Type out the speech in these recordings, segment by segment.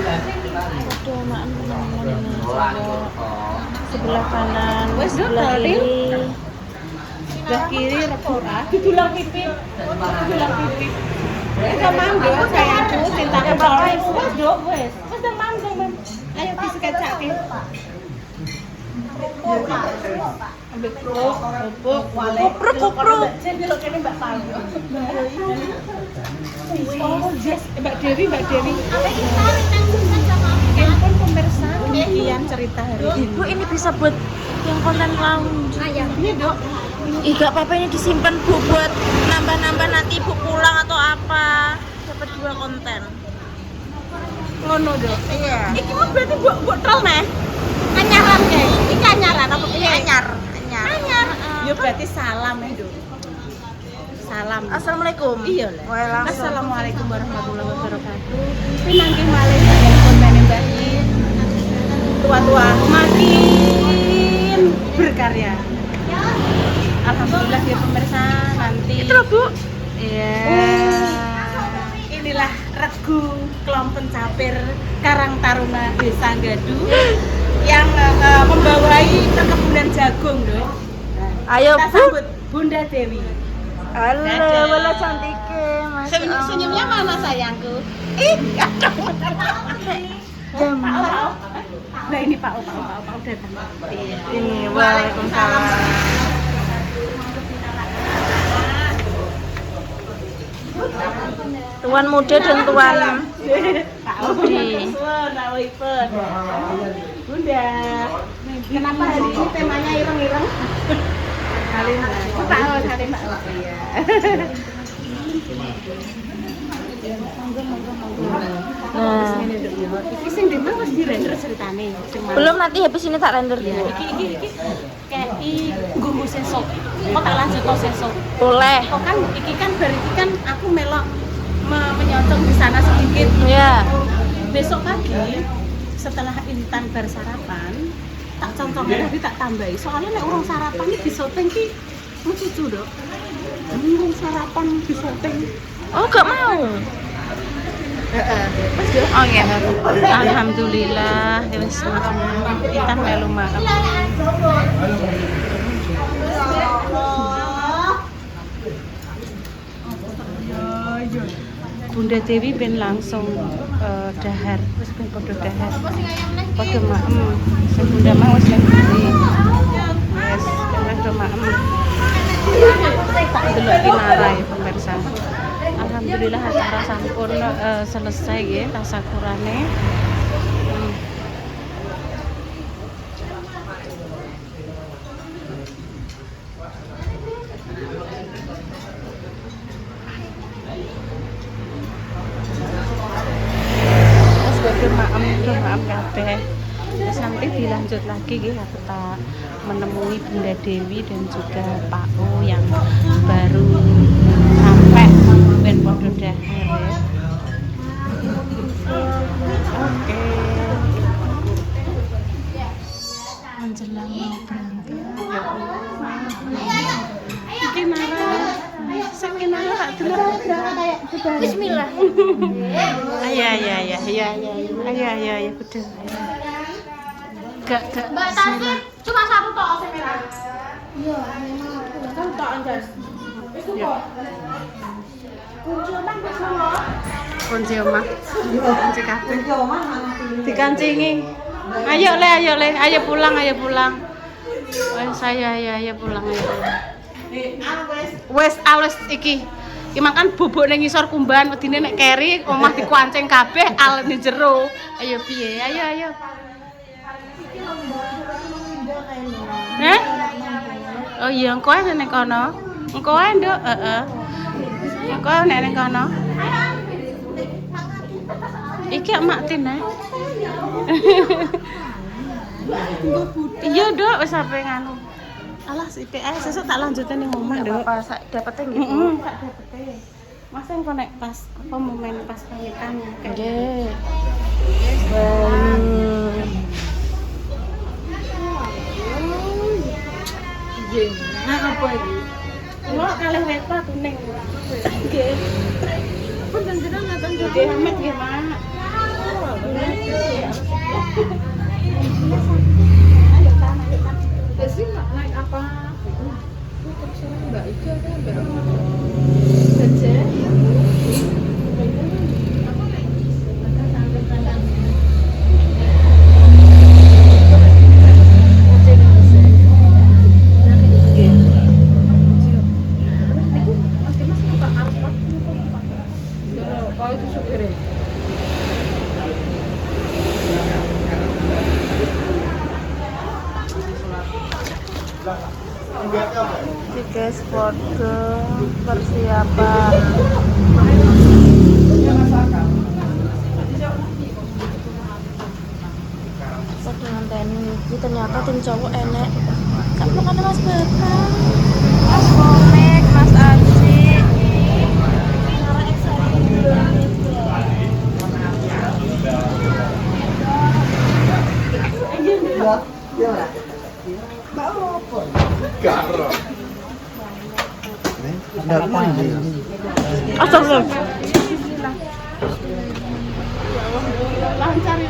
Foto mak teman-teman sebelah kanan, sebelah kiri. Sebelah kiri rekura, didulang pipi. Didulang pipi. Kita mangga sayangku, cintaku wes. Wes, Dok, wes. Wes dah mangga, Mam. Ayo disekecake. Ambil kruk, kupruk. Jendel kene Mbak Palu. Oh, yes, Mbak Dewi. Handphone pemirsa, demikian cerita hari ini. Bu, ini bisa buat yang konten lounge. Ini, Dok. Ih, gak apa-apa ini disimpan Bu buat nambah-nambah nanti Ibu pulang atau apa. Dapat 2 konten. Ngono, Dok. Iya. Iki mah berarti buat troll neh. Anyaran guys. Iki anyaran apa piye? Anyar. Ya berarti salam ya, Dok. Salam. Assalamualaikum. Iya lah. Waalaikumsalam. Assalamualaikum warahmatullahi wabarakatuh. Pinangki malih kalian konten Mbah Yin. Tua-tua makin berkarya. Alhamdulillah ya pemirsa, nanti Itu loh, Bu. iya. Inilah regu Klompen Capir Karang Taruna Desa Gadu yang membawai perkebunan jagung, Dok. Ayo, Kita Bu. sambut Bunda Dewi. Halo, Dadah. wala cantiknya, Mas. Senyumnya mana sayangku? Ih, aduh. Jam. Nah ini Pak O datang. Ini, waalaikumsalam. Tuan muda dan tuan Pak O Budi. Bunda, kenapa hari ini temanya ireng-ireng? Halimah. Pak O, Halimah. Iya. Nah, Iki sing demo wis di-render ceritane. belum, nanti habis ini tak render Ya, dulu. iki kayak nggo sesuk. Kok tak lanjut kok sesuk. Boleh. Kok kan iki kan berarti kan aku melok menyontong di sana sedikit. Ya. Besok pagi setelah Intan bar sarapan tak contongin tapi tak tambahi. Soalnya nek urung sarapan iki disoteng ki lucu, Dok. Urung sarapan disoteng. Oh, gak mau. Oh iya. Alhamdulillah, ya wis Intan melu maaf. Bunda Dewi ben langsung dahar, wis ben padha dahar. Padha maem. Sing Bunda mau wis nek buri. Wis padha maem. Tak delok ki marai pemirsa. Alhamdulillah acara sampun selesai nggih tasakurane. Maaf kabeh. Terus nanti dilanjut lagi nggih aku tak menemui Bunda Dewi dan juga Pak O yang baru sampai ben padha dahar ya. Oke. Menjelang mau berangkat. Ya Allah. Iki nara. Saking nara tak delok. Bismillah. Iya, betul. Gak. Mbak Tasir, cuma 1 tok sing merah. Iya, kan tok Anjas. Itu kok. Kunci omah wis ono. Kunci omah. Kunci kabeh. Kunci omah dikancingi. Ayo le, ayo pulang. Wes ayo pulang. Wes alus iki. Iki makan bubuk ning ngisor kumbahan wedine nek keri omah dikuancing kabeh al ning jero. Ayo piye? Ayo. Oh iya, engko ae ning kono. Engko ae, Nduk, heeh. Engko nek ning kono. Iki mak tin ae. Iya, Nduk, wis sampe nganu. Alah sithik ae sesuk tak lanjutin ning omah, Nduk. Apa sak dapete nggih, Bu? Heeh, tak dapete. Mas engko nek pas apa momen pas pamitan. Nggih. Nah, apa iki? Kulo kalih wepa kuning. Nggih. Pun jenengan ngaten nggih Ahmed nggih, Mak. guys, foto persiapan. Foto ngenteni iki ternyata tim cowok enek. Tak makan Mas Bapak. Mas Komik, Mas Aji. Astagfirullah. Lancar ya.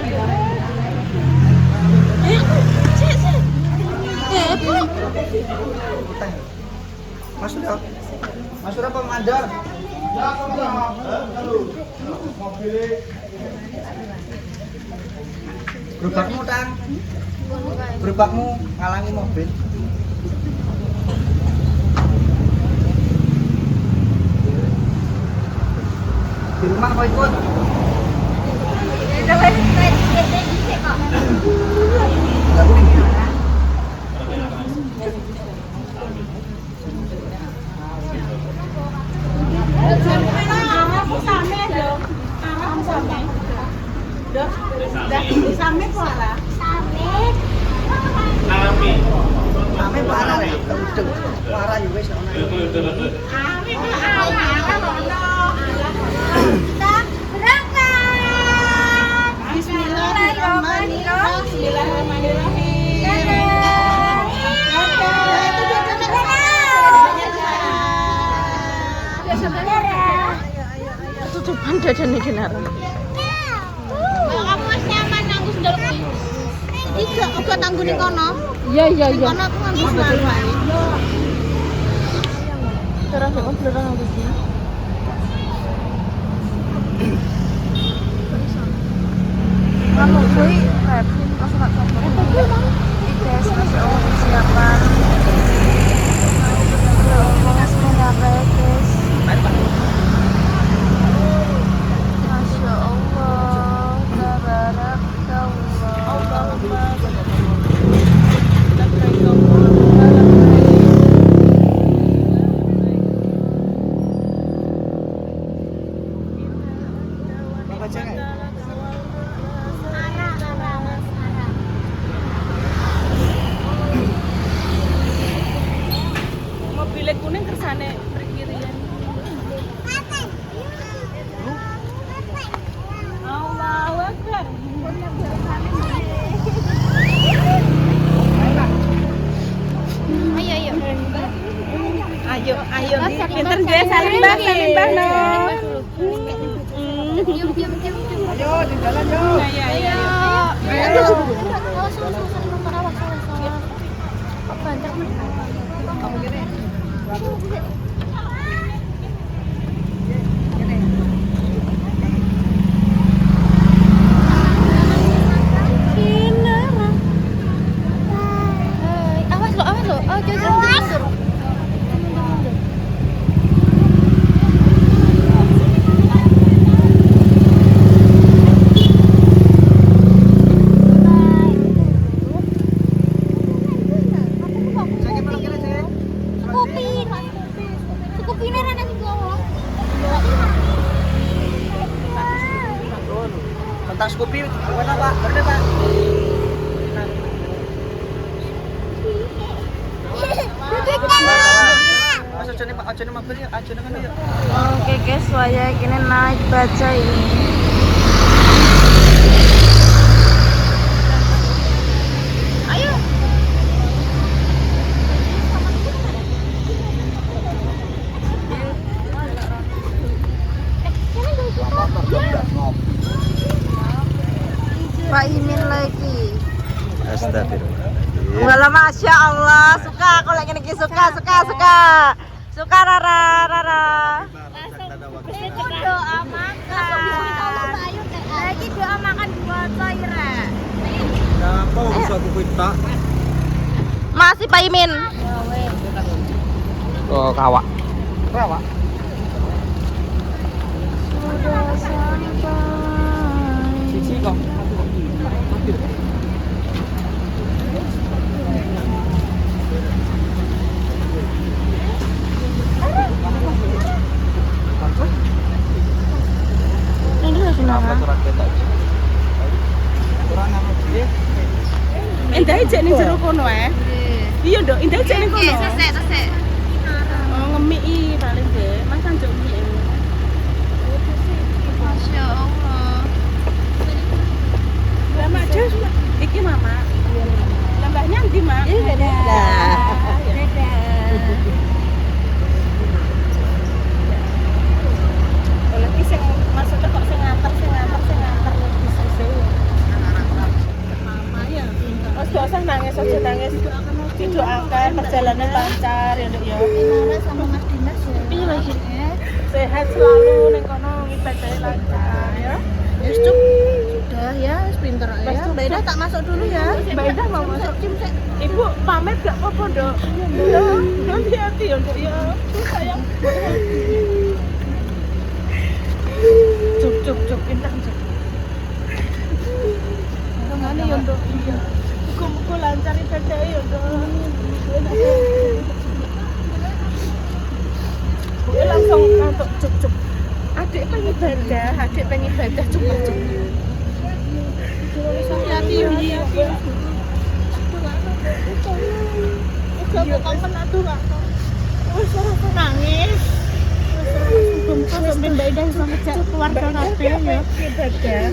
Mas Surya apa mandor? Gerobakmu Tang. Gerobakmu ngalangi mobil. Di rumah kau ikut? Enggak boleh. Same parah ya, parah ya wis ana. Tutupan dadan iki nek. Kamu masih aman nanggus ndolku. Iki uga tanggune kono. Iya. Kono aku nganggo selalu ae. Terus kok blurang aku sih. Kamu kuwi happy pas tak sampai. Guys, masih persiapan. Ngomong semuanya apa ya, guys? Masya Allah, tabarakallah. Allahumma Mobilnya kuning kersane berkirian. Allahu Akbar. Ayo. Pinter dia salim Mbak no. Ayo, di jalan yuk. Ayo. Awas lo. Oh, jangan mundur. Tentang Scoopy, mana Pak? Berapa Pak? Mas ajane Pak, ajane mobil yuk, ajane kan yuk. Oke guys, saya kini naik baca ini. Ayo. Pak Imin lagi. Astagfirullah. Walah masya Allah, suka aku lagi nih suka. Suka Rara. Doa makan. Lagi doa makan buat Zaira. Apa bisa aku minta? Masih Pak Imin. Oh, kawak. Kawak. Sudah sampai. Cici kok. Indah cek ning jero kono Iya, Nduk, Indah cek ning kono. Sesek. Oh, ngemiki paling deh. Mas kan njuk mie. Masya Allah. Lah Mak Jos, iki Mama. Lah mbahnya ndi, Mak? Lagi sing maksudnya kok sing nganter bisa sewu. Mama ya. Mas gak usah nangis aja nangis. Didoakan perjalanan lancar ya Nduk ya. Inara sama Mas Dimas ya. Iya lagi. Sehat selalu ning kono ibadah lancar ya. Ya sudah ya, pinter ya. Mbak Ida tak masuk dulu ya. Mbak Ida mau masuk. Cim sek. Ibu pamit gak apa-apa, Nduk? Ya, hati-hati ya, Nduk ya. Sayang. Cuk, pintar cuk. Ngene ya, Nduk. Muga-muga lancar ibadah ya, Nduk. Gue langsung ngantuk cuk. Adik pengen ibadah cuk. Hati-hati ya. Kamu kangen aduh Kak. Wis ora nangis. Bungkus sampe Mbak Ida iso ngejak keluarga kabeh ya. Ibadah.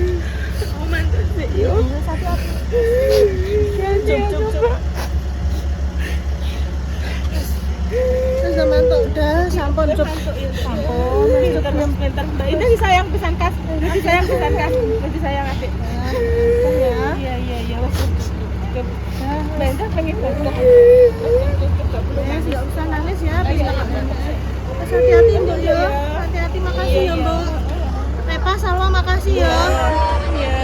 Mantul sih yo. Cuk. Terus sampean tok udah sampun cuk. Sampun. Pintar. Mbak Ida disayang pisan kas. Disayang adik. Ya. Iya. Mbak Ida pengen ibadah. Enggak usah nangis ya. Terus hati-hati Mbak ya. Hati-hati makasih ya Mbak. Pepa Salwa makasih ya. Iya.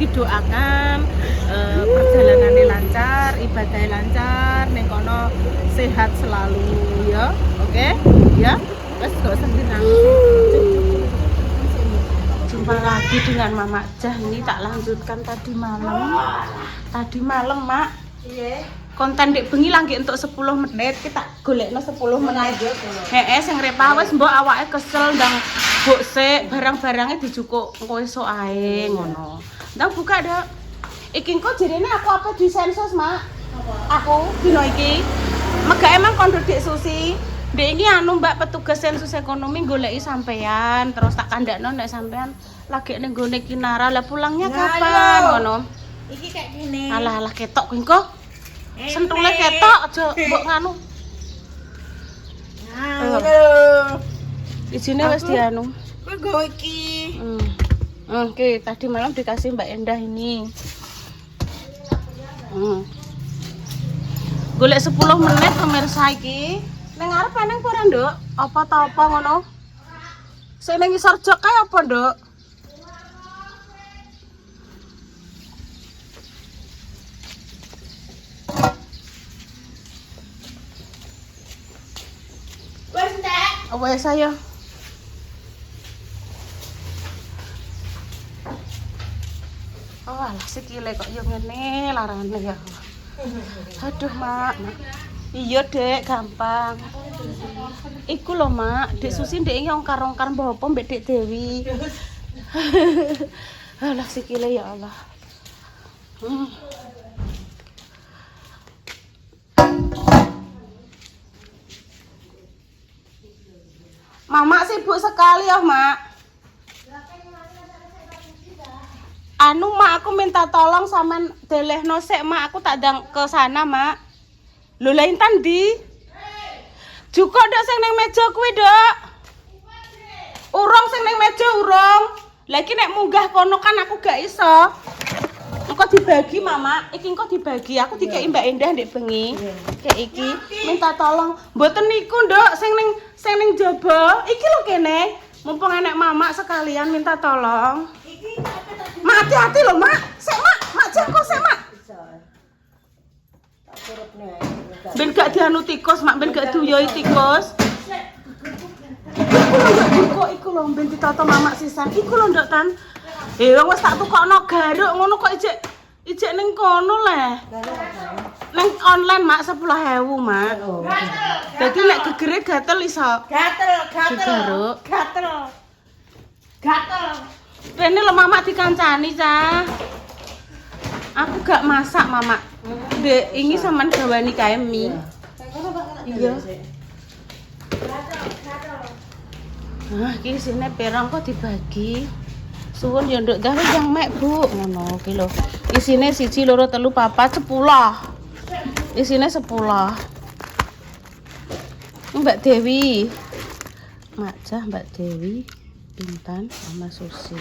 Didoakan perjalanannya lancar, ibadahnya lancar, ning kono sehat selalu ya. Oke? Ya. Wes gak usah dinangis. Jumpa lagi dengan Mama Jah. Ini tak lanjutkan tadi malam, Mak. Iya. Konten dek bengi lagi untuk 10 menit kita golekno 10 menit. Sing repa wis mbok awake kesel ndang mbok sik barang-barangnya dijukuk engko esuk ae ngono. Ndang buka dak. Iki engko jarene aku apa di sensus, Mak? Aku dino iki megak emang kondo Dek Susi. Dek iki anu Mbak petugas sensus ekonomi goleki sampean, terus tak kandakno nek sampean lagi ning gone Kinara. Lah pulangnya kapan ngono? Iki kayak gini. Alah ketok kuwi engko. Sentule ketok aja mbok nganu. Izine wis dianu. Kowe go iki. Oke, tadi malam dikasih Mbak Endah ini. Golek 10 menit pemirsa iki. Ning arep eneng ora, Nduk? Apa ta apa ngono? Sing ning ngisor jok kae apa, Nduk? Wes ayo. Oh alah sikile kok yo ngene larane ya. Aduh Mak. Iya Dek, gampang. Iku lho Mak, Dek Susi ndek iki ongkar-ongkar mbok apa mbek Dek Dewi. Alah sikile ya Allah. Mama sibuk sekali ya, Mak. Anu, Mak, aku minta tolong sampean delehno sik, Mak. Aku tak ndang ke sana, Mak. Lho, lha Intan ndi? Jukuk nduk sing ning meja kuwi, Nduk. Urung sing ning meja urung. Lah iki nek munggah kono kan aku gak iso. Engko dibagi, Mama. Iki engko dibagi. Aku dikeki Mbak Endah ndek bengi. Kayak iki minta tolong. Mboten niku, Nduk, sing ning jaba. Iki lho kene. Mumpung enek Mama sekalian minta tolong. Mak hati-hati lho, Mak. Sik, Mak. Mak jengko sik, Mak. Ben gak dianu tikus, Mak. Ben gak duyoi tikus. Iku lho, Nduk, iku lho ben ditata Mama sisan. Iku lho, Nduk, Tan. Wis tak tukokno garuk ngono kok ijek ning kono leh. Neng online mak 10.000 mak. Dadi nek gegere gatel iso. Gatel. Rene lho mama dikancani cah. Aku gak masak mama. Dek ini sampean gawani kae mie. Iya. Nah, iki sine perang kok dibagi. Suwun ya nduk gawe yang mek, Bu. Ngono iki lho. Isine 1 2 3 4 10. Isine 10. Mbak Dewi. Macah Mbak Dewi, Intan sama Susi.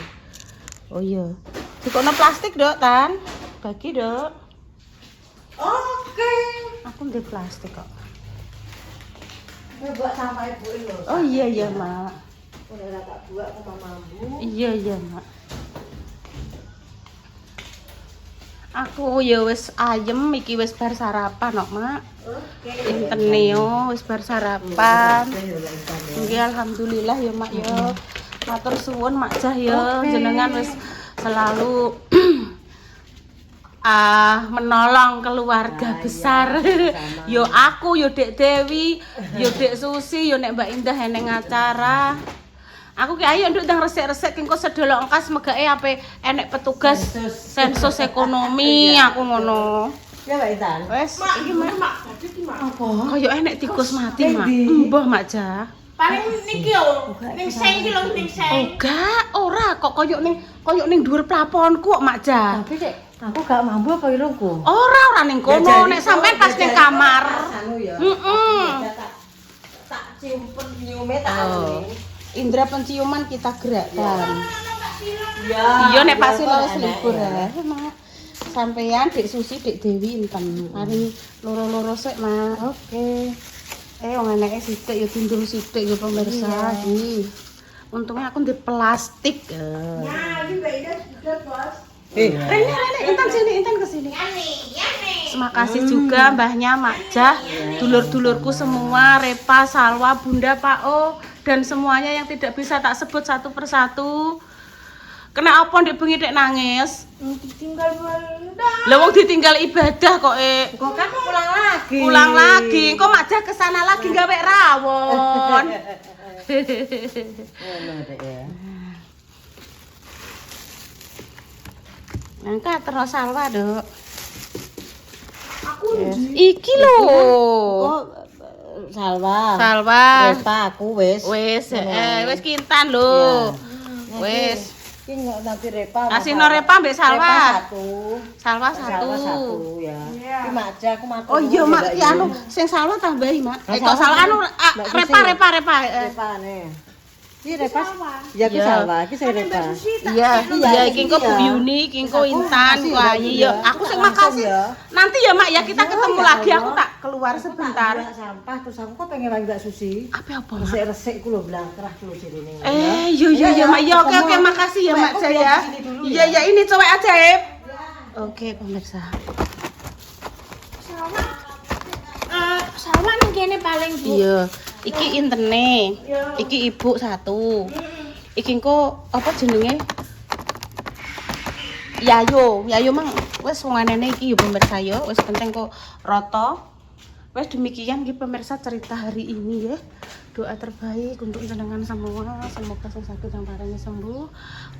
Oh iya. Dikono plastik, Dok, Tan. Bagi, Dok. Oke. Aku ndek plastik kok. Buat sama ibu ini loh. Oh iya, Mak. Udah tak buat ke mamamu. Iya, Mak. Aku ya wis ayem iki wis bar sarapan kok, Mak. Oke. Intene yo wis bar sarapan. Nggih alhamdulillah ya, Mak ya. Matur suwun Mak Jah ya, jenengan wis selalu menolong keluarga besar. Yo aku, yo Dek Dewi, yo Dek Susi, yo nek Mbak Indah eneng acara. Aku ki ayo nduk ndang resik-resik engko sedolo engkas megake ape enek petugas sensus ekonomi aku ngono. Ya Mbak Intan. Wes iki Mak. Apa? Kaya enek tikus mati, Mak. Mbah Mak Jah. Paling niki yo, ning seng iki lho ning seng. Enggak, ora kok koyo ning dhuwur plafonku kok Mak Jah. Tapi Dek, aku gak mampu apa ilungku. Ora ning kono, nek sampean pas ning kamar. Heeh. Tak simpen nyume tak anu. Indra penciuman kita gerakkan. Ya. Iya nek pasti lawas libur ya. Mak. Sampean Dek Susi, Dek Dewi enten. Mari loro-loro sik, Mak. Oke. Wong eneke sithik ya dindul sithik ya pemirsa iki. Untungnya aku ndek plastik. Nah, ini Mbak Ida sudah, Bos. Rene, Intan sini, Intan kesini. Terima kasih juga mbahnya Mak Jah, dulur-dulurku semua, Repa, Salwa, Bunda, Pak O, dan semuanya yang tidak bisa tak sebut satu persatu. Kena apa ndek bengi dek nangis? Ditinggal Bunda. Lah wong ditinggal ibadah kok Kok kan pulang lagi. pulang lagi. Kok Mak Jah kesana lagi gawe rawon. Ngono Dek ya. Nangka terus Salwa, Dok. Aku Iki lho. Oh, Salwa. Salwa. Repa aku wis. Wis, wis kintan lho. Iya. Wis. Iki enggak nanti Repa. Kasih no Repa mbek Salwa. Repa 1. Salwa Salwa 1. 1 ya. Iki Mak Jah aku matur. Oh iya, Mak, ki anu sing Salwa tambahi, Mak. Kok Salwa anu Repa. Repa ne. Iki Repa. Ya ki Salwa, iki sing Repa. Iya, iki engko Bu Yuni, iki engko Intan, wah iya. Aku sing makasih. Nanti ya, Mak ya kita ketemu lagi. Aku tak keluar sebentar. Sampah terus aku kok pengen lagi Mbak Susi. Apa, Mak? Resik-resik ku lho blangkrah dulu sini. Iya, Mak. Ya oke, makasih ya, Mak Jah ya. Iya, ini cowok ajaib. Oke, pemirsa. Salma ning kene paling Bu. Iya, iki intene. Iki ibu 1. Iki engko apa jenenge? Yayo mang wis wonganene iki ya pemirsa ya, wis penting kok rata. Wes demikian iki pemirsa cerita hari ini ya. Doa terbaik untuk jenengan semua, semoga yang sakit yang parahnya sembuh.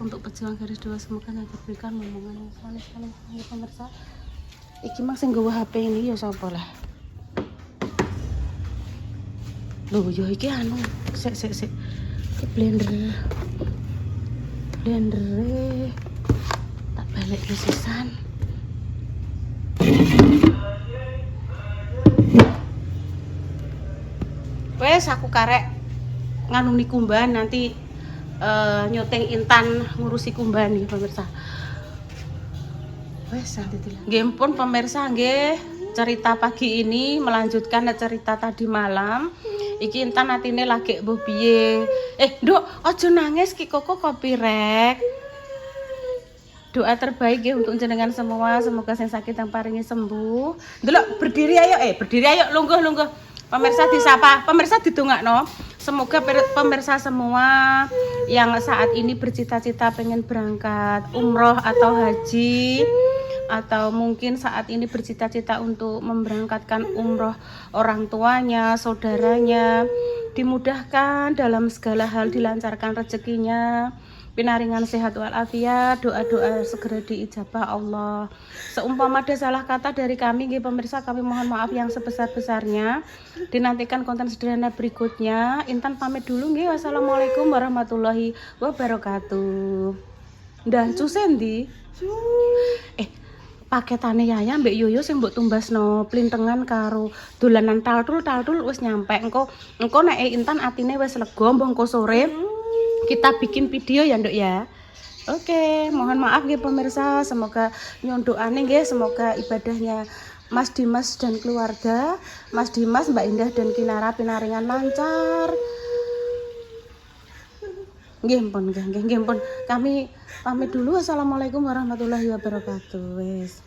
Untuk pejuang garis 2 semoga yang diberikan momongan yang saleh ya pemirsa. Iki mang sing nggawa HP ini ya sapa lah. Loh, yo iki anu, sik. Iki blender. Tak balik ke sisan. Wes aku karek nganuni kumbahan nanti nyoteng Intan ngurusi kumbahan nih pemirsa. Wes nanti tilah. Nggih pun pemirsa nggih, cerita pagi ini melanjutkan cerita tadi malam. Iki Intan atine lagi mbuh piye. Nduk, aja nangis ki koko kopi rek. Doa terbaik ya untuk jenengan semua, semoga yang sakit yang paringi sembuh. Delok berdiri ayo, lungguh. Pemirsa disapa, pemirsa didongakno. Semoga pemirsa semua yang saat ini bercita-cita pengen berangkat umroh atau haji, atau mungkin saat ini bercita-cita untuk memberangkatkan umroh orang tuanya, saudaranya, dimudahkan dalam segala hal, dilancarkan rezekinya, pinaringan sehat walafiat, doa-doa segera diijabah Allah. Seumpama ada salah kata dari kami nggih pemirsa, kami mohon maaf yang sebesar-besarnya. Dinantikan konten sederhana berikutnya. Intan pamit dulu nggih. Wassalamualaikum warahmatullahi wabarakatuh. Dan cusendi paketane Yaya mbek Yoyo sing mbok tumbasno plintengan karo dolanan taltul wis nyampe. Engko nek Intan atine wis lega, mbok engko sore kita bikin video ya Nduk ya. Oke, mohon maaf nggih pemirsa, semoga nyuwun doane nggih, semoga ibadahnya Mas Dimas dan keluarga, Mas Dimas, Mbak Indah dan Kinara pinaringan lancar. Nggih pun. Kami pamit dulu. Assalamualaikum warahmatullahi wabarakatuh. Wes.